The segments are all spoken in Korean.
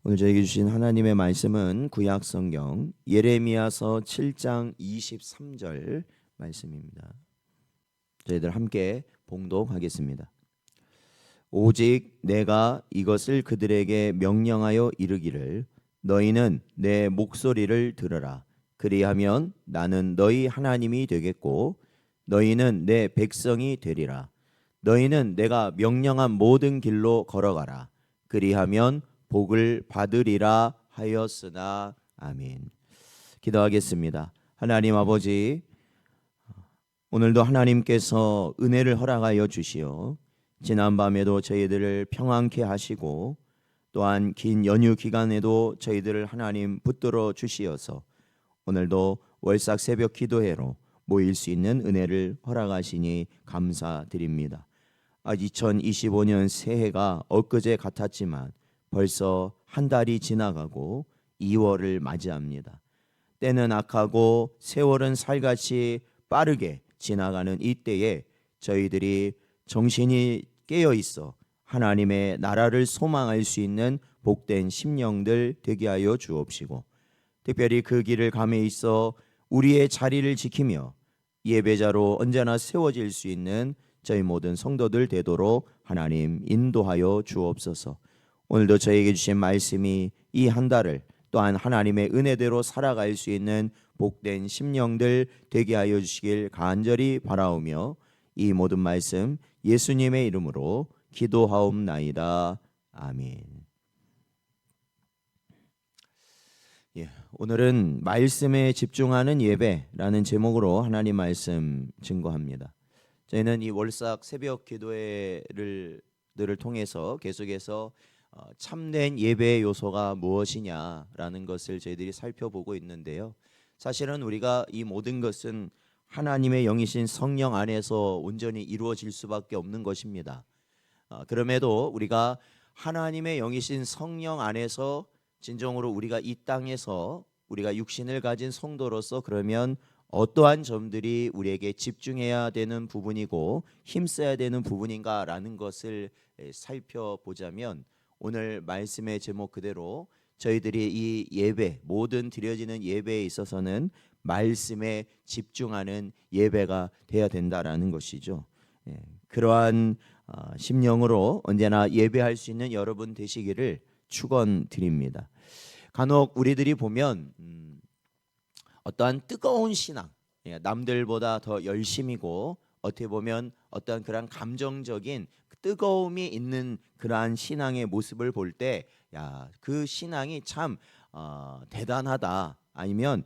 오늘 저에게 주신 하나님의 말씀은 구약 성경 예레미야서 7장 23절 말씀입니다. 저희들 함께 봉독하겠습니다. 오직 내가 이것을 그들에게 명령하여 이르기를 너희는 내 목소리를 들으라. 그리하면 나는 너희 하나님이 되겠고 너희는 내 백성이 되리라. 너희는 내가 명령한 모든 길로 걸어가라. 그리하면 복을 받으리라 하였으나. 아멘. 기도하겠습니다. 하나님 아버지, 오늘도 하나님께서 은혜를 허락하여 주시어 지난밤에도 저희들을 평안케 하시고 또한 긴 연휴 기간에도 저희들을 하나님 붙들어 주시어서 오늘도 월삭 새벽 기도회로 모일 수 있는 은혜를 허락하시니 감사드립니다. 2025년 새해가 엊그제 같았지만 벌써 한 달이 지나가고 2월을 맞이합니다. 때는 악하고 세월은 살같이 빠르게 지나가는 이때에 저희들이 정신이 깨어 있어 하나님의 나라를 소망할 수 있는 복된 심령들 되게 하여 주옵시고, 특별히 그 길을 감에 있어 우리의 자리를 지키며 예배자로 언제나 세워질 수 있는 저희 모든 성도들 되도록 하나님 인도하여 주옵소서. 오늘도 저에게 주신 말씀이 이 한 달을 또한 하나님의 은혜대로 살아갈 수 있는 복된 심령들 되게 하여 주시길 간절히 바라오며 이 모든 말씀 예수님의 이름으로 기도하옵나이다. 아멘. 오늘은 말씀에 집중하는 예배라는 제목으로 하나님 말씀 증거합니다. 저희는 이 월삭 새벽 기도회를 통해서 계속해서 참된 예배의 요소가 무엇이냐라는 것을 저희들이 살펴보고 있는데요. 사실은 우리가 이 모든 것은 하나님의 영이신 성령 안에서 온전히 이루어질 수밖에 없는 것입니다. 그럼에도 우리가 하나님의 영이신 성령 안에서 진정으로 우리가 이 땅에서 우리가 육신을 가진 성도로서 그러면 어떠한 점들이 우리에게 집중해야 되는 부분이고 힘써야 되는 부분인가라는 것을 살펴보자면, 오늘 말씀의 제목 그대로 저희들이 이 예배, 모든 드려지는 예배에 있어서는 말씀에 집중하는 예배가 돼야 된다라는 것이죠. 그러한 심령으로 언제나 예배할 수 있는 여러분 되시기를 축원드립니다. 간혹 우리들이 보면 어떠한 뜨거운 신앙, 남들보다 더 열심이고 어떻게 보면 어떠한 그런 감정적인 뜨거움이 있는 그러한 신앙의 모습을 볼 때, 그 신앙이 참 대단하다, 아니면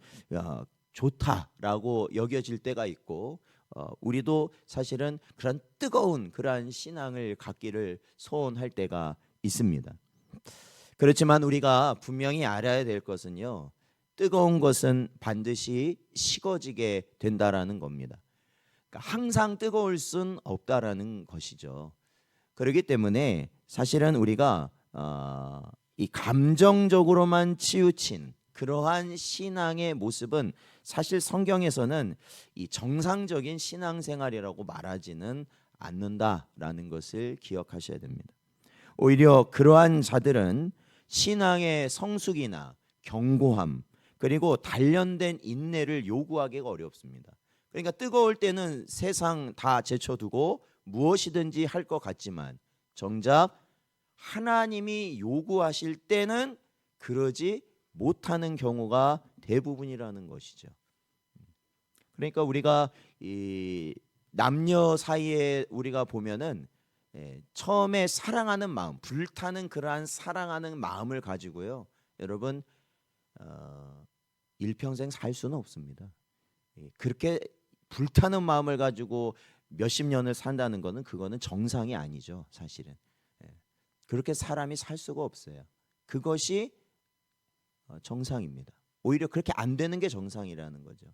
좋다라고 여겨질 때가 있고, 우리도 사실은 그런 뜨거운 그러한 신앙을 갖기를 소원할 때가 있습니다. 그렇지만 우리가 분명히 알아야 될 것은요, 뜨거운 것은 반드시 식어지게 된다라는 겁니다. 그러니까 항상 뜨거울 순 없다라는 것이죠. 그렇기 때문에 사실은 우리가 이 감정적으로만 치우친 그러한 신앙의 모습은 사실 성경에서는 이 정상적인 신앙생활이라고 말하지는 않는다라는 것을 기억하셔야 됩니다. 오히려 그러한 자들은 신앙의 성숙이나 견고함, 그리고 단련된 인내를 요구하기가 어렵습니다. 그러니까 뜨거울 때는 세상 다 제쳐두고 무엇이든지 할 것 같지만 정작 하나님이 요구하실 때는 그러지 못하는 경우가 대부분이라는 것이죠. 그러니까 우리가 이 남녀 사이에 우리가 보면은 처음에 사랑하는 마음, 불타는 그러한 사랑하는 마음을 가지고요, 여러분 일평생 살 수는 없습니다. 그렇게 불타는 마음을 가지고 몇십 년을 산다는 것은 그거는 정상이 아니죠. 사실은 그렇게 사람이 살 수가 없어요. 그것이 정상입니다. 오히려 그렇게 안 되는 게 정상이라는 거죠.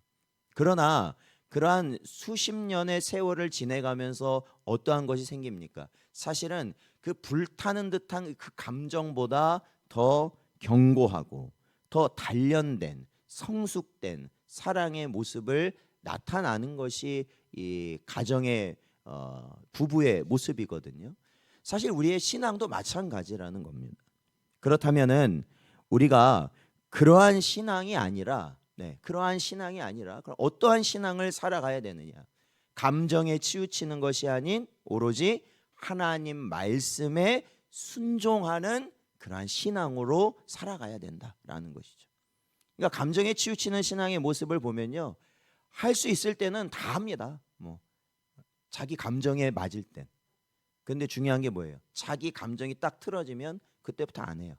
그러나 그러한 수십 년의 세월을 지내가면서 어떠한 것이 생깁니까? 사실은 그 불타는 듯한 그 감정보다 더 견고하고 더 단련된 성숙된 사랑의 모습을 나타나는 것이 이 가정의 부부의 모습이거든요. 사실 우리의 신앙도 마찬가지라는 겁니다. 그렇다면은 우리가 그러한 신앙이 아니라 그러한 신앙이 아니라 그럼 어떠한 신앙을 살아가야 되느냐? 감정에 치우치는 것이 아닌 오로지 하나님 말씀에 순종하는 그러한 신앙으로 살아가야 된다라는 것이죠. 그러니까 감정에 치우치는 신앙의 모습을 보면요, 할 수 있을 때는 다 합니다. 자기 감정에 맞을 땐. 근데 중요한 게 뭐예요? 자기 감정이 딱 틀어지면 그때부터 안 해요.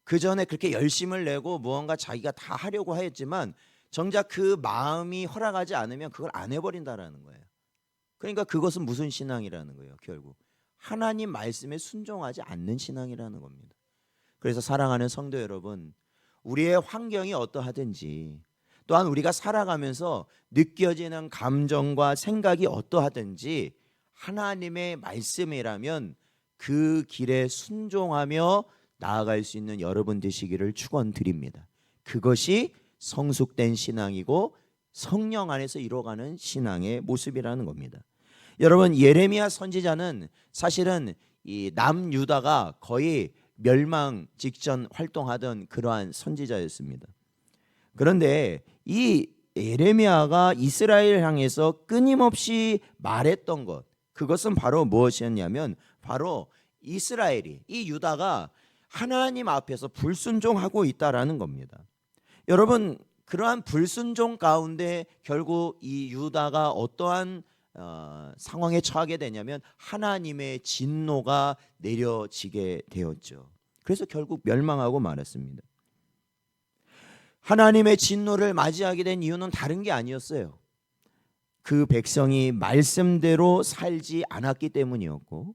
그 전에 그렇게 열심을 내고 무언가 자기가 다 하려고 하였지만 정작 그 마음이 허락하지 않으면 그걸 안 해버린다라는 거예요. 그러니까 그것은 무슨 신앙이라는 거예요? 결국 하나님 말씀에 순종하지 않는 신앙이라는 겁니다. 그래서 사랑하는 성도 여러분, 우리의 환경이 어떠하든지 또한 우리가 살아가면서 느껴지는 감정과 생각이 어떠하든지 하나님의 말씀이라면 그 길에 순종하며 나아갈 수 있는 여러분 되시기를 축원드립니다. 그것이 성숙된 신앙이고 성령 안에서 이루어가는 신앙의 모습이라는 겁니다. 여러분, 예레미야 선지자는 사실은 이 남유다가 거의 멸망 직전 활동하던 그러한 선지자였습니다. 그런데 이 예레미야가 이스라엘 향해서 끊임없이 말했던 것, 그것은 바로 무엇이었냐면 바로 이스라엘이, 이 유다가 하나님 앞에서 불순종하고 있다라는 겁니다. 여러분, 그러한 불순종 가운데 결국 이 유다가 어떠한 상황에 처하게 되냐면 하나님의 진노가 내려지게 되었죠. 그래서 결국 멸망하고 말았습니다. 하나님의 진노를 맞이하게 된 이유는 다른 게 아니었어요. 그 백성이 말씀대로 살지 않았기 때문이었고,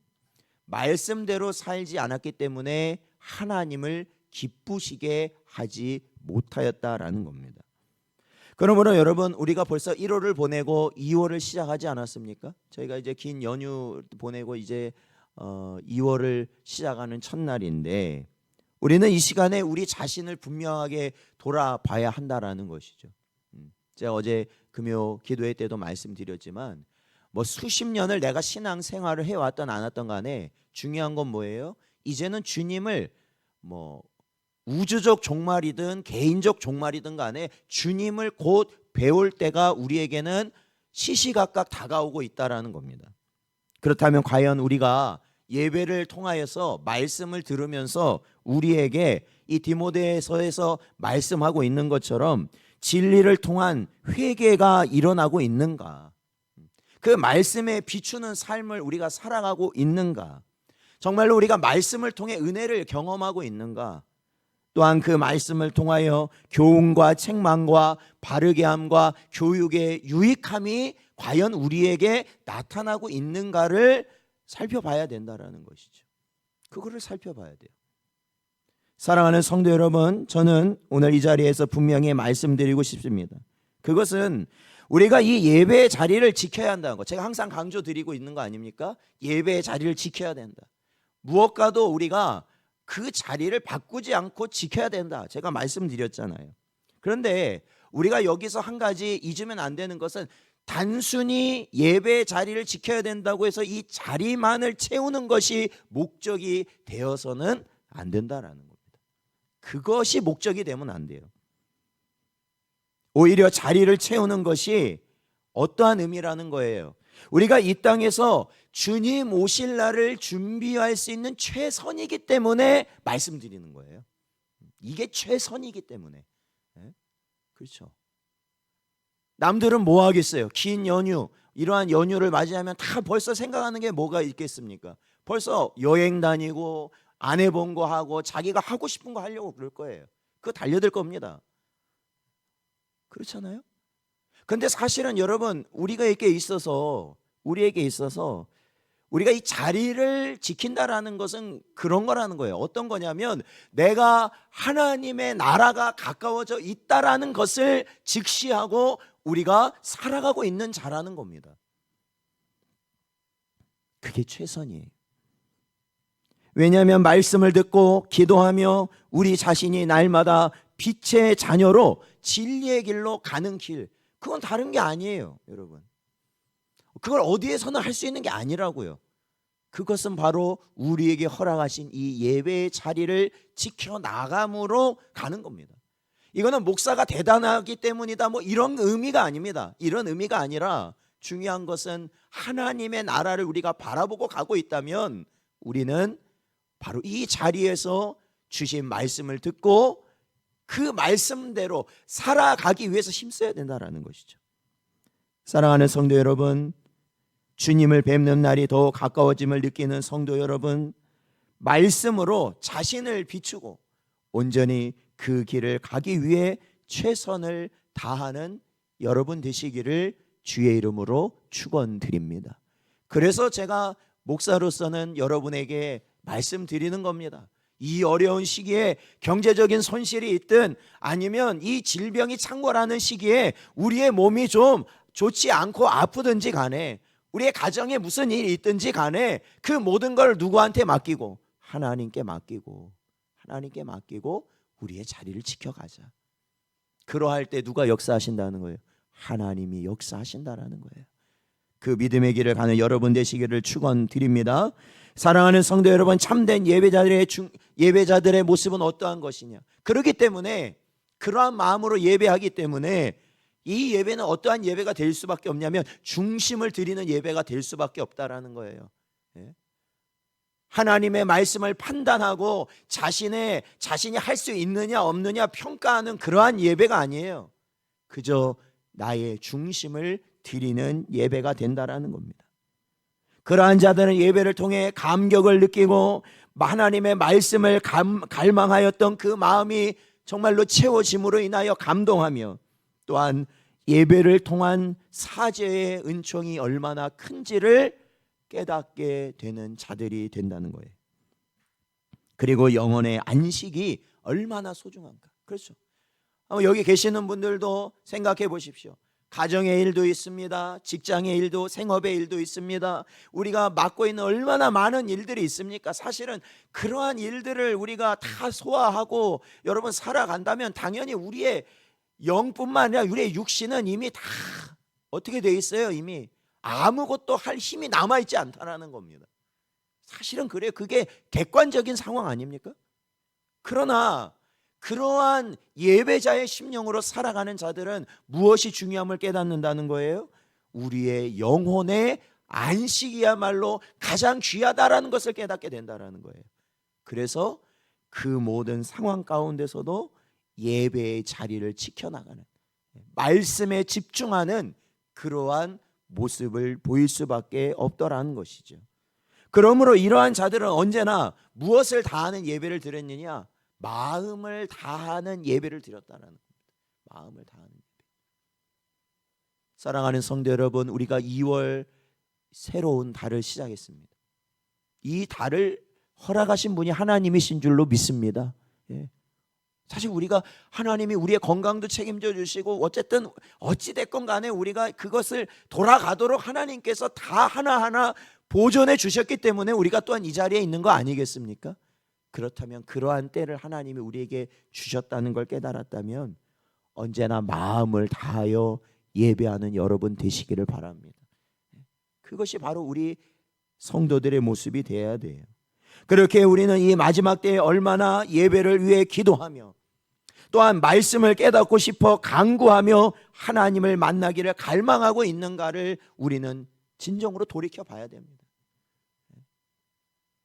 말씀대로 살지 않았기 때문에 하나님을 기쁘시게 하지 못하였다라는 겁니다. 그러므로 여러분, 우리가 벌써 1월을 보내고 2월을 시작하지 않았습니까? 저희가 이제 긴 연휴 보내고 이제 2월을 시작하는 첫날인데 우리는 이 시간에 우리 자신을 분명하게 돌아봐야 한다라는 것이죠. 제가 어제 금요 기도회 때도 말씀드렸지만 수십 년을 내가 신앙 생활을 해왔던 안 왔던 간에 중요한 건 뭐예요? 이제는 주님을 우주적 종말이든 개인적 종말이든 간에 주님을 곧 배울 때가 우리에게는 시시각각 다가오고 있다라는 겁니다. 그렇다면 과연 우리가 예배를 통하여서 말씀을 들으면서 우리에게 이 디모데서에서 말씀하고 있는 것처럼 진리를 통한 회개가 일어나고 있는가? 그 말씀에 비추는 삶을 우리가 살아가고 있는가? 정말로 우리가 말씀을 통해 은혜를 경험하고 있는가? 또한 그 말씀을 통하여 교훈과 책망과 바르게 함과 교육의 유익함이 과연 우리에게 나타나고 있는가를 살펴봐야 된다라는 것이죠. 그거를 살펴봐야 돼요. 사랑하는 성도 여러분, 저는 오늘 이 자리에서 분명히 말씀드리고 싶습니다. 그것은 우리가 이 예배의 자리를 지켜야 한다는 것. 제가 항상 강조드리고 있는 거 아닙니까? 예배의 자리를 지켜야 된다. 무엇과도 우리가 그 자리를 바꾸지 않고 지켜야 된다. 제가 말씀드렸잖아요. 그런데 우리가 여기서 한 가지 잊으면 안 되는 것은 단순히 예배의 자리를 지켜야 된다고 해서 이 자리만을 채우는 것이 목적이 되어서는 안 된다라는 겁니다. 그것이 목적이 되면 안 돼요. 오히려 자리를 채우는 것이 어떠한 의미라는 거예요. 우리가 이 땅에서 주님 오실 날을 준비할 수 있는 최선이기 때문에 말씀드리는 거예요. 이게 최선이기 때문에. 그렇죠. 남들은 뭐 하겠어요? 긴 연휴, 이러한 연휴를 맞이하면 다 벌써 생각하는 게 뭐가 있겠습니까? 벌써 여행 다니고 안 해본 거 하고 자기가 하고 싶은 거 하려고 그럴 거예요. 그거 달려들 겁니다. 그렇잖아요? 근데 사실은 여러분, 우리에게 있어서 우리가 이 자리를 지킨다라는 것은 그런 거라는 거예요. 어떤 거냐면 내가 하나님의 나라가 가까워져 있다라는 것을 직시하고 우리가 살아가고 있는 자라는 겁니다. 그게 최선이에요. 왜냐하면 말씀을 듣고 기도하며 우리 자신이 날마다 빛의 자녀로 진리의 길로 가는 길, 그건 다른 게 아니에요, 여러분. 그걸 어디에서나 할 수 있는 게 아니라고요. 그것은 바로 우리에게 허락하신 이 예배의 자리를 지켜나감으로 가는 겁니다. 이거는 목사가 대단하기 때문이다 뭐 이런 의미가 아닙니다. 이런 의미가 아니라 중요한 것은 하나님의 나라를 우리가 바라보고 가고 있다면 우리는 바로 이 자리에서 주신 말씀을 듣고 그 말씀대로 살아가기 위해서 힘써야 된다는 것이죠. 사랑하는 성도 여러분, 주님을 뵙는 날이 더 가까워짐을 느끼는 성도 여러분, 말씀으로 자신을 비추고 온전히 그 길을 가기 위해 최선을 다하는 여러분 되시기를 주의 이름으로 축원드립니다. 그래서 제가 목사로서는 여러분에게 말씀드리는 겁니다. 이 어려운 시기에 경제적인 손실이 있든 아니면 이 질병이 창궐하는 시기에 우리의 몸이 좀 좋지 않고 아프든지 간에 우리의 가정에 무슨 일이 있든지 간에 그 모든 걸 누구한테 맡기고 하나님께 맡기고 우리의 자리를 지켜가자. 그러할 때 누가 역사하신다는 거예요? 하나님이 역사하신다라는 거예요. 그 믿음의 길을 가는 여러분 되시기를 축원드립니다. 사랑하는 성도 여러분, 참된 예배자들의 모습은 어떠한 것이냐? 그렇기 때문에 그러한 마음으로 예배하기 때문에 이 예배는 어떠한 예배가 될 수밖에 없냐면 중심을 드리는 예배가 될 수밖에 없다라는 거예요. 하나님의 말씀을 판단하고 자신이 할 수 있느냐 없느냐 평가하는 그러한 예배가 아니에요. 그저 나의 중심을 드리는 예배가 된다라는 겁니다. 그러한 자들은 예배를 통해 감격을 느끼고 하나님의 말씀을 갈망하였던 그 마음이 정말로 채워짐으로 인하여 감동하며 또한 예배를 통한 사죄의 은총이 얼마나 큰지를 깨닫게 되는 자들이 된다는 거예요. 그리고 영혼의 안식이 얼마나 소중한가. 그렇죠. 여기 계시는 분들도 생각해 보십시오. 가정의 일도 있습니다. 직장의 일도, 생업의 일도 있습니다. 우리가 맡고 있는 얼마나 많은 일들이 있습니까? 사실은 그러한 일들을 우리가 다 소화하고 여러분 살아간다면 당연히 우리의 영뿐만 아니라 우리의 육신은 이미 다 어떻게 돼 있어요? 이미 아무것도 할 힘이 남아있지 않다라는 겁니다. 사실은 그래요. 그게 객관적인 상황 아닙니까? 그러나 그러한 예배자의 심령으로 살아가는 자들은 무엇이 중요함을 깨닫는다는 거예요? 우리의 영혼의 안식이야말로 가장 귀하다라는 것을 깨닫게 된다는 거예요. 그래서 그 모든 상황 가운데서도 예배의 자리를 지켜나가는, 말씀에 집중하는 그러한 모습을 보일 수밖에 없더라는 것이죠. 그러므로 이러한 자들은 언제나 무엇을 다하는 예배를 드렸느냐? 마음을 다하는 예배를 드렸다는 겁니다. 마음을 다하는 예배. 사랑하는 성도 여러분, 우리가 2월 새로운 달을 시작했습니다. 이 달을 허락하신 분이 하나님이신 줄로 믿습니다. 사실 우리가 하나님이 우리의 건강도 책임져 주시고 어쨌든 어찌됐건 간에 우리가 그것을 돌아가도록 하나님께서 다 하나하나 보존해 주셨기 때문에 우리가 또한 이 자리에 있는 거 아니겠습니까? 그렇다면 그러한 때를 하나님이 우리에게 주셨다는 걸 깨달았다면 언제나 마음을 다하여 예배하는 여러분 되시기를 바랍니다. 그것이 바로 우리 성도들의 모습이 되어야 돼요. 그렇게 우리는 이 마지막 때에 얼마나 예배를 위해 기도하며 또한 말씀을 깨닫고 싶어 간구하며 하나님을 만나기를 갈망하고 있는가를 우리는 진정으로 돌이켜 봐야 됩니다.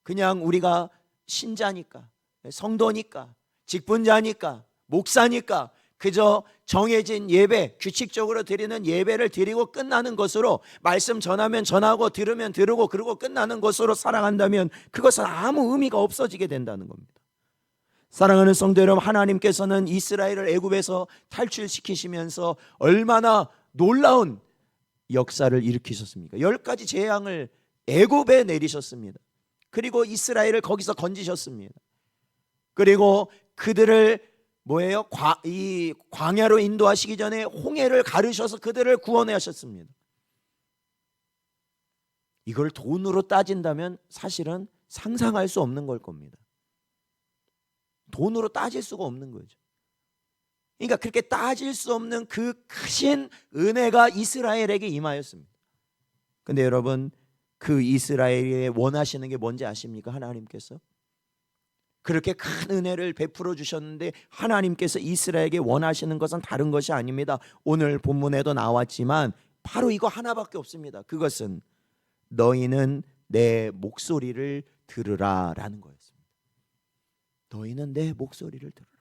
그냥 우리가 신자니까, 성도니까, 직분자니까, 목사니까 그저 정해진 예배, 규칙적으로 드리는 예배를 드리고 끝나는 것으로, 말씀 전하면 전하고 들으면 들으고 그러고 끝나는 것으로 살아간다면 그것은 아무 의미가 없어지게 된다는 겁니다. 사랑하는 성도 여러분, 하나님께서는 이스라엘을 애굽에서 탈출시키시면서 얼마나 놀라운 역사를 일으키셨습니까? 10가지 재앙을 애굽에 내리셨습니다. 그리고 이스라엘을 거기서 건지셨습니다. 그리고 그들을 이 광야로 인도하시기 전에 홍해를 가르셔서 그들을 구원해 하셨습니다. 이걸 돈으로 따진다면 사실은 상상할 수 없는 걸 겁니다. 돈으로 따질 수가 없는 거죠. 그러니까 그렇게 따질 수 없는 그 크신 은혜가 이스라엘에게 임하였습니다. 근데 여러분, 그 이스라엘에 원하시는 게 뭔지 아십니까? 하나님께서 그렇게 큰 은혜를 베풀어 주셨는데 하나님께서 이스라엘에게 원하시는 것은 다른 것이 아닙니다. 오늘 본문에도 나왔지만 바로 이거 하나밖에 없습니다. 그것은 너희는 내 목소리를 들으라 라는 거였습니다. 너희는 내 목소리를 들으라.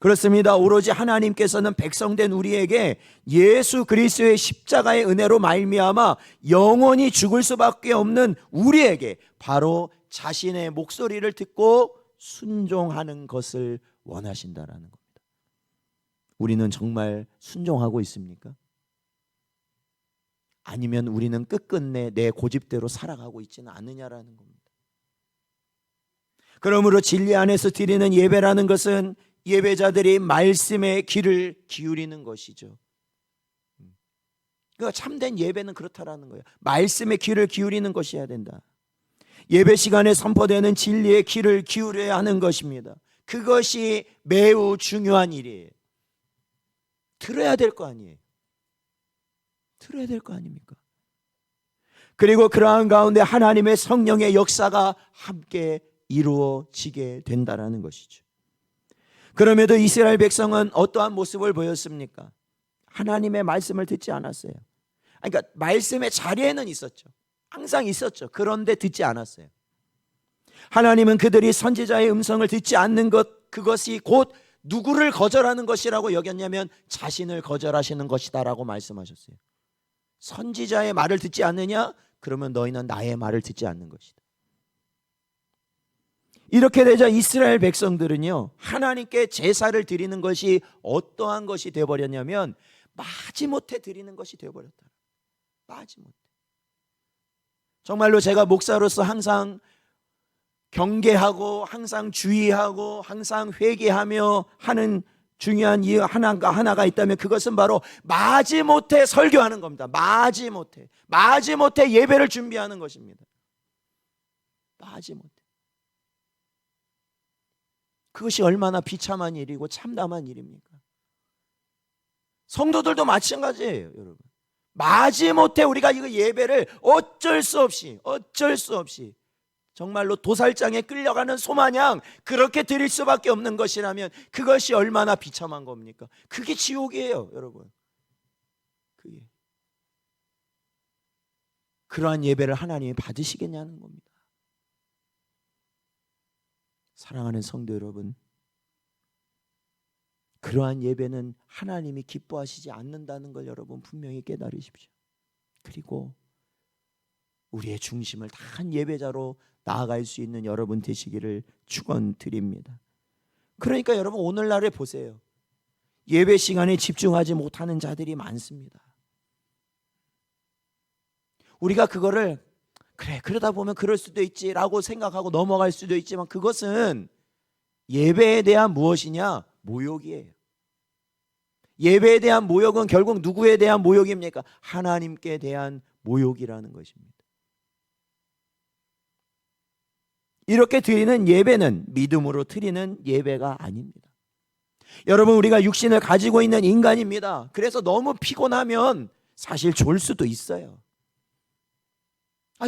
그렇습니다. 오로지 하나님께서는 백성된 우리에게 예수 그리스도의 십자가의 은혜로 말미암아 영원히 죽을 수밖에 없는 우리에게 바로 자신의 목소리를 듣고 순종하는 것을 원하신다라는 겁니다. 우리는 정말 순종하고 있습니까? 아니면 우리는 끝끝내 내 고집대로 살아가고 있지는 않느냐라는 겁니다. 그러므로 진리 안에서 드리는 예배라는 것은 예배자들이 말씀에 귀를 기울이는 것이죠. 그러니까 참된 예배는 그렇다라는 거예요. 말씀에 귀를 기울이는 것이어야 된다. 예배 시간에 선포되는 진리에 귀를 기울여야 하는 것입니다. 그것이 매우 중요한 일이에요. 들어야 될 거 아니에요. 들어야 될 거 아닙니까? 그리고 그러한 가운데 하나님의 성령의 역사가 함께 이루어지게 된다라는 것이죠. 그럼에도 이스라엘 백성은 어떠한 모습을 보였습니까? 하나님의 말씀을 듣지 않았어요. 그러니까 말씀의 자리에는 있었죠. 항상 있었죠. 그런데 듣지 않았어요. 하나님은 그들이 선지자의 음성을 듣지 않는 것, 그것이 곧 누구를 거절하는 것이라고 여겼냐면 자신을 거절하시는 것이다라고 말씀하셨어요. 선지자의 말을 듣지 않느냐? 그러면 너희는 나의 말을 듣지 않는 것이다. 이렇게 되자 이스라엘 백성들은요, 하나님께 제사를 드리는 것이 어떠한 것이 되어버렸냐면 마지못해 드리는 것이 되어버렸다. 마지못해. 정말로 제가 목사로서 항상 경계하고 항상 주의하고 항상 회개하며 하는 중요한 이유 하나가 있다면 그것은 바로 마지못해 설교하는 겁니다. 마지못해 예배를 준비하는 것입니다. 마지못해. 그것이 얼마나 비참한 일이고 참담한 일입니까? 성도들도 마찬가지예요, 여러분. 마지못해 우리가 이거 예배를 어쩔 수 없이 정말로 도살장에 끌려가는 소마냥 그렇게 드릴 수밖에 없는 것이라면 그것이 얼마나 비참한 겁니까? 그게 지옥이에요, 여러분. 그게. 그러한 예배를 하나님이 받으시겠냐는 겁니다. 사랑하는 성도 여러분, 그러한 예배는 하나님이 기뻐하시지 않는다는 걸 여러분 분명히 깨달으십시오. 그리고 우리의 중심을 다한 예배자로 나아갈 수 있는 여러분 되시기를 축원드립니다. 그러니까 여러분 오늘날에 보세요. 예배 시간에 집중하지 못하는 자들이 많습니다. 우리가 그거를 그래 그러다 보면 그럴 수도 있지라고 생각하고 넘어갈 수도 있지만 그것은 예배에 대한 무엇이냐? 모욕이에요. 예배에 대한 모욕은 결국 누구에 대한 모욕입니까? 하나님께 대한 모욕이라는 것입니다. 이렇게 드리는 예배는 믿음으로 드리는 예배가 아닙니다. 여러분, 우리가 육신을 가지고 있는 인간입니다. 그래서 너무 피곤하면 사실 졸 수도 있어요.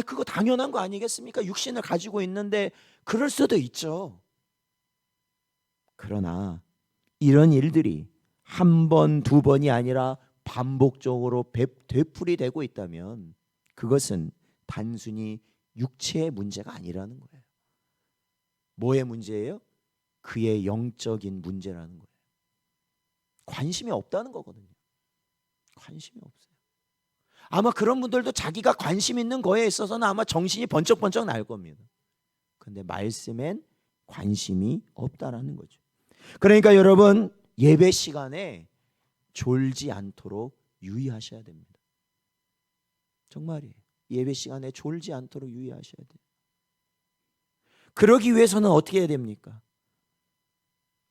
그거 당연한 거 아니겠습니까? 육신을 가지고 있는데 그럴 수도 있죠. 그러나 이런 일들이 한 번, 두 번이 아니라 반복적으로 되풀이 되고 있다면 그것은 단순히 육체의 문제가 아니라는 거예요. 뭐의 문제예요? 그의 영적인 문제라는 거예요. 관심이 없다는 거거든요. 관심이 없어요. 아마 그런 분들도 자기가 관심 있는 거에 있어서는 아마 정신이 번쩍번쩍 날 겁니다. 그런데 말씀엔 관심이 없다라는 거죠. 그러니까 여러분 예배 시간에 졸지 않도록 유의하셔야 됩니다. 정말이에요. 예배 시간에 졸지 않도록 유의하셔야 돼요. 그러기 위해서는 어떻게 해야 됩니까?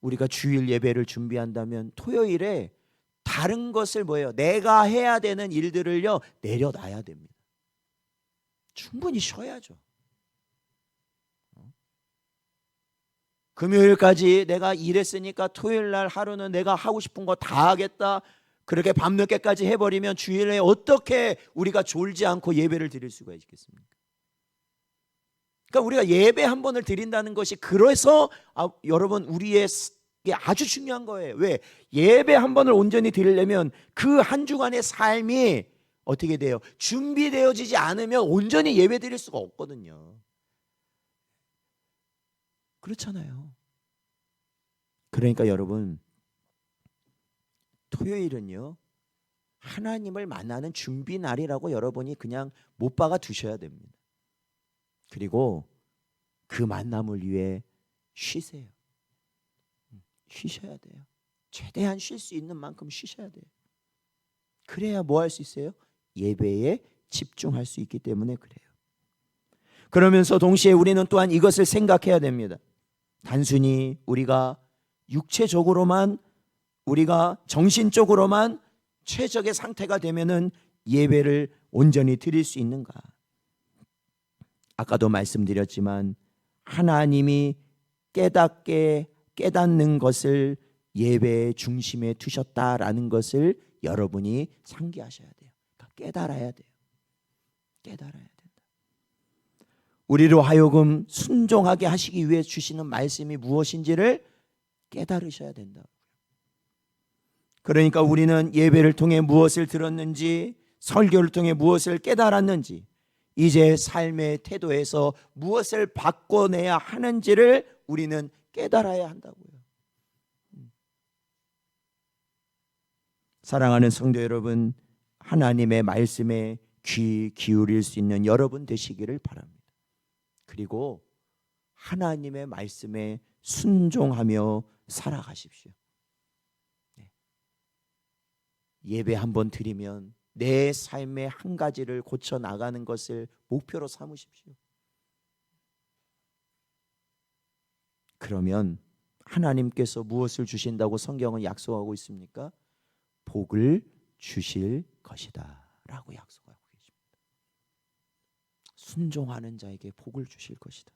우리가 주일 예배를 준비한다면 토요일에 다른 것을 뭐예요? 내가 해야 되는 일들을요 내려놔야 됩니다. 충분히 쉬어야죠. 금요일까지 내가 일했으니까 토요일 날 하루는 내가 하고 싶은 거 다 하겠다. 그렇게 밤늦게까지 해버리면 주일에 어떻게 우리가 졸지 않고 예배를 드릴 수가 있겠습니까? 그러니까 우리가 예배 한 번을 드린다는 것이 그래서 여러분 우리의 이게 아주 중요한 거예요. 왜? 예배 한 번을 온전히 드리려면 그 한 주간의 삶이 어떻게 돼요? 준비되어지지 않으면 온전히 예배 드릴 수가 없거든요. 그렇잖아요. 그러니까 여러분, 토요일은요 하나님을 만나는 준비 날이라고 여러분이 그냥 못 박아 두셔야 됩니다. 그리고 그 만남을 위해 쉬세요. 쉬셔야 돼요. 최대한 쉴 수 있는 만큼 쉬셔야 돼요. 그래야 뭐 할 수 있어요? 예배에 집중할 수 있기 때문에 그래요. 그러면서 동시에 우리는 또한 이것을 생각해야 됩니다. 단순히 우리가 육체적으로만, 우리가 정신적으로만 최적의 상태가 되면은 예배를 온전히 드릴 수 있는가? 아까도 말씀드렸지만 하나님이 깨닫는 것을 예배의 중심에 두셨다라는 것을 여러분이 상기하셔야 돼요. 그러니까 깨달아야 돼요. 깨달아야 된다. 우리로 하여금 순종하게 하시기 위해 주시는 말씀이 무엇인지를 깨달으셔야 된다. 그러니까 우리는 예배를 통해 무엇을 들었는지, 설교를 통해 무엇을 깨달았는지, 이제 삶의 태도에서 무엇을 바꿔내야 하는지를 우리는 깨달아야 한다고요. 사랑하는 성도 여러분, 하나님의 말씀에 귀 기울일 수 있는 여러분 되시기를 바랍니다. 그리고 하나님의 말씀에 순종하며 살아가십시오. 예배 한번 드리면 내 삶의 한 가지를 고쳐 나가는 것을 목표로 삼으십시오. 그러면 하나님께서 무엇을 주신다고 성경은 약속하고 있습니까? 복을 주실 것이다 라고 약속하고 계십니다. 순종하는 자에게 복을 주실 것이다.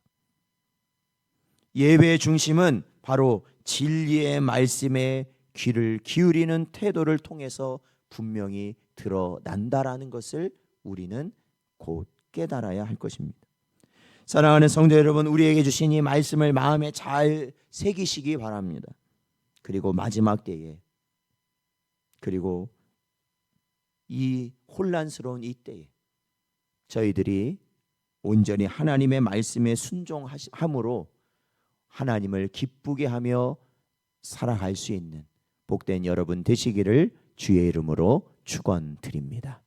예배의 중심은 바로 진리의 말씀에 귀를 기울이는 태도를 통해서 분명히 드러난다라는 것을 우리는 곧 깨달아야 할 것입니다. 사랑하는 성도 여러분, 우리에게 주신 이 말씀을 마음에 잘 새기시기 바랍니다. 그리고 마지막 때에, 그리고 이 혼란스러운 이 때에 저희들이 온전히 하나님의 말씀에 순종함으로 하나님을 기쁘게 하며 살아갈 수 있는 복된 여러분 되시기를 주의 이름으로 축원드립니다.